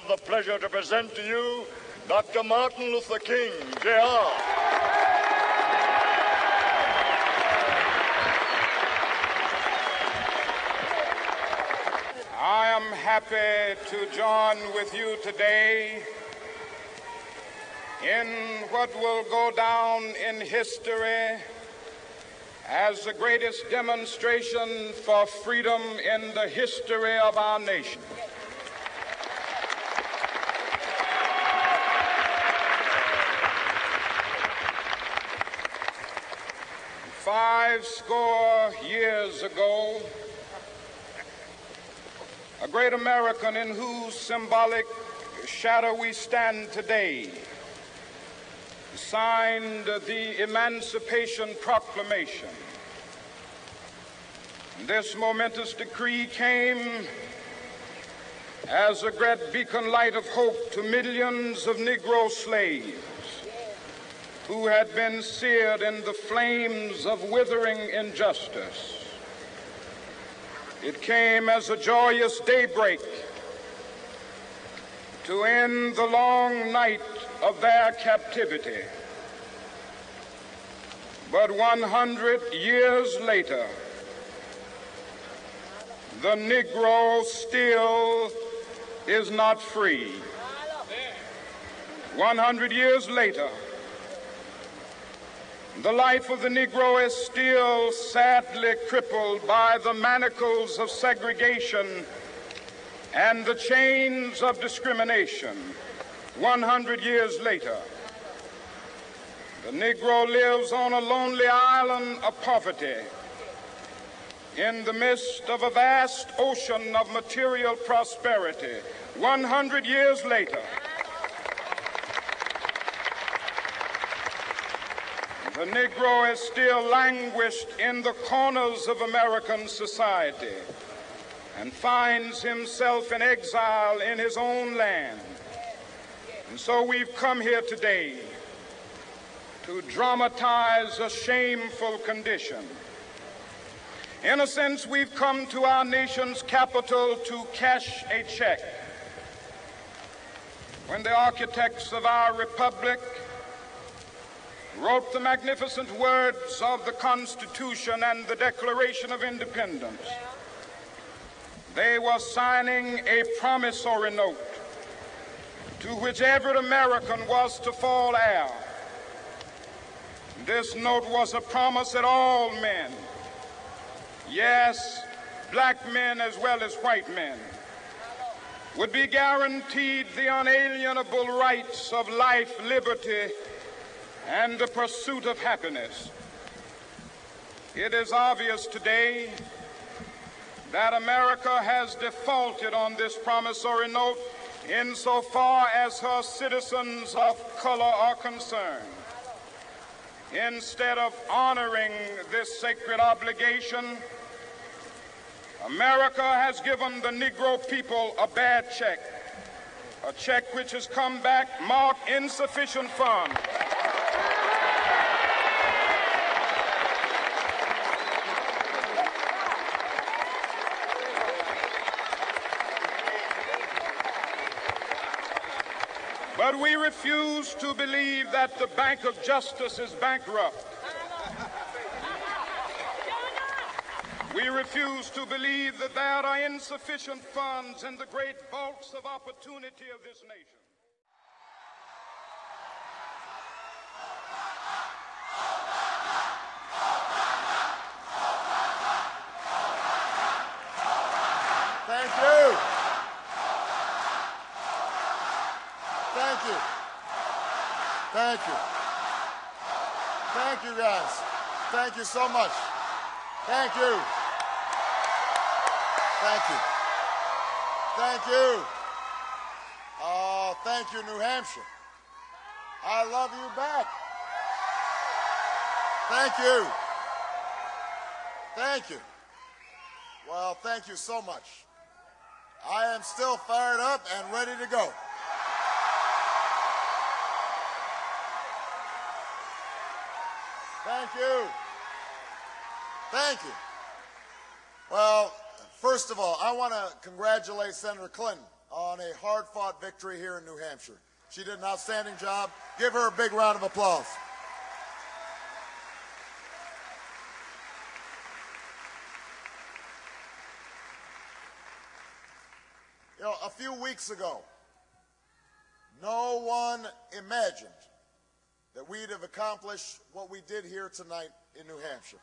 have the pleasure to present to you Dr. Martin Luther King, Jr. I am happy to join with you today in what will go down in history as the greatest demonstration for freedom in the history of our nation. Five score years ago, a great American in whose symbolic shadow we stand today signed the Emancipation Proclamation. This momentous decree came as a great beacon light of hope to millions of Negro slaves who had been seared in the flames of withering injustice. It came as a joyous daybreak to end the long night of their captivity. But 100 years later, the Negro still is not free. 100 years later, the life of the Negro is still sadly crippled by the manacles of segregation and the chains of discrimination. 100 years later, the Negro lives on a lonely island of poverty in the midst of a vast ocean of material prosperity. 100 years later, the Negro is still languished in the corners of American society and finds himself in exile in his own land. And so we've come here today to dramatize a shameful condition. In a sense, we've come to our nation's capital to cash a check. When the architects of our republic wrote the magnificent words of the Constitution and the Declaration of Independence, they were signing a promissory note to which every American was to fall heir. This note was a promise that all men, yes, black men as well as white men, would be guaranteed the unalienable rights of life, liberty, and the pursuit of happiness. It is obvious today that America has defaulted on this promissory note insofar as her citizens of color are concerned. Instead of honoring this sacred obligation, America has given the Negro people a bad check, a check which has come back marked insufficient funds. But we refuse to believe that the Bank of Justice is bankrupt. We refuse to believe that there are insufficient funds in the great vaults of opportunity of this nation. Thank you. Thank you. Thank you. Thank you, guys. Thank you so much. Thank you. Thank you. Thank you. Thank you, New Hampshire. I love you back. Thank you. Thank you. Well, thank you so much. I am still fired up and ready to go. Thank you. Thank you. Well, first of all, I want to congratulate Senator Clinton on a hard-fought victory here in New Hampshire. She did an outstanding job. Give her a big round of applause. You know, a few weeks ago, no one imagined that we'd have accomplished what we did here tonight in New Hampshire.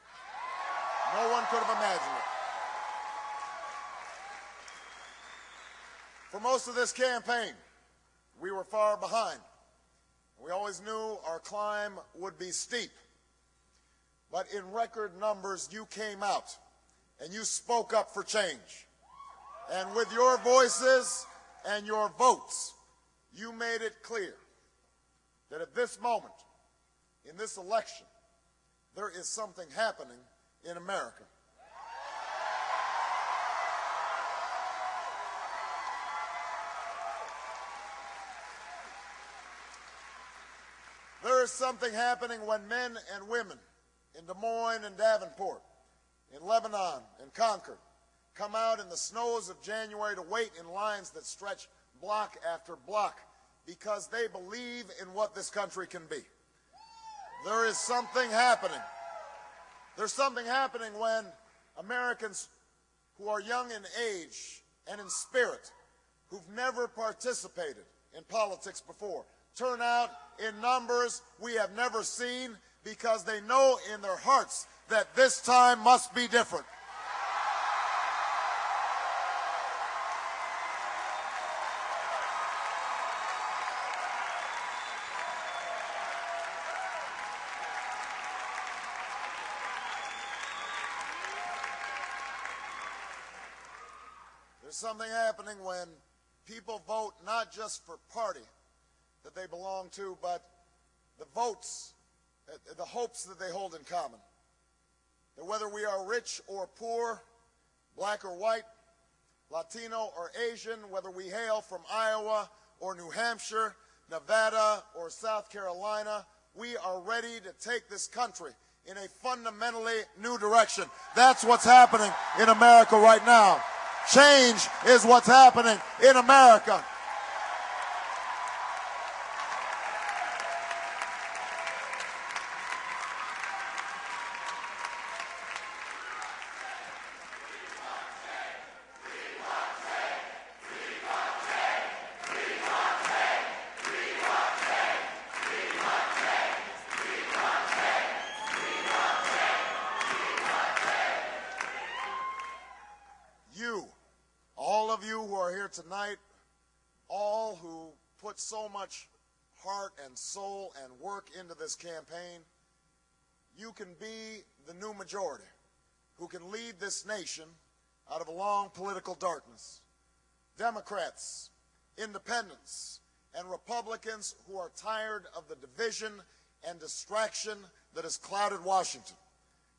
No one could have imagined it. For most of this campaign, we were far behind. We always knew our climb would be steep. But in record numbers, you came out and you spoke up for change. And with your voices and your votes, you made it clear that at this moment, in this election, there is something happening in America. There is something happening when men and women in Des Moines and Davenport, in Lebanon and Concord, come out in the snows of January to wait in lines that stretch block after block because they believe in what this country can be. There is something happening. There's something happening when Americans who are young in age and in spirit, who've never participated in politics before, turn out in numbers we have never seen because they know in their hearts that this time must be different. There's something happening when people vote not just for party that they belong to, but the votes, the hopes that they hold in common. That whether we are rich or poor, black or white, Latino or Asian, whether we hail from Iowa or New Hampshire, Nevada or South Carolina, we are ready to take this country in a fundamentally new direction. That's what's happening in America right now. Change is what's happening in America. All of you who are here tonight, all who put so much heart and soul and work into this campaign, you can be the new majority who can lead this nation out of a long political darkness. Democrats, independents, and Republicans who are tired of the division and distraction that has clouded Washington,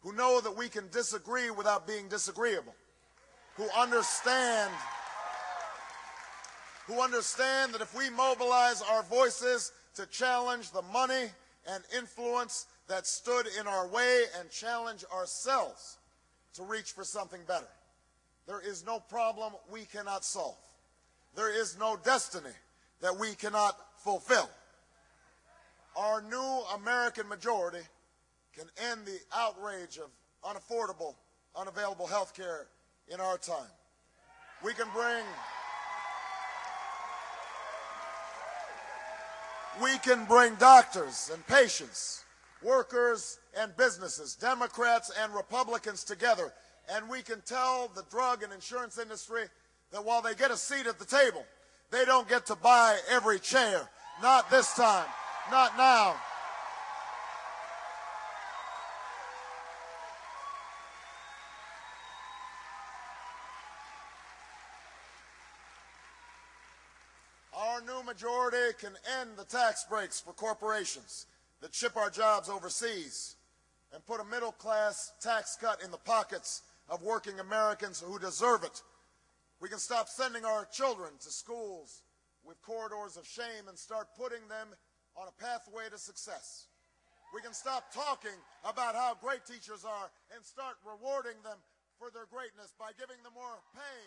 who know that we can disagree without being disagreeable, who understand that if we mobilize our voices to challenge the money and influence that stood in our way and challenge ourselves to reach for something better, there is no problem we cannot solve. There is no destiny that we cannot fulfill. Our new American majority can end the outrage of unaffordable, unavailable health care in our time. We can bring doctors and patients, workers and businesses, Democrats and Republicans together, and we can tell the drug and insurance industry that while they get a seat at the table, they don't get to buy every chair. Not this time. Not now. Our new majority can end the tax breaks for corporations that ship our jobs overseas and put a middle-class tax cut in the pockets of working Americans who deserve it. We can stop sending our children to schools with corridors of shame and start putting them on a pathway to success. We can stop talking about how great teachers are and start rewarding them for their greatness by giving them more pay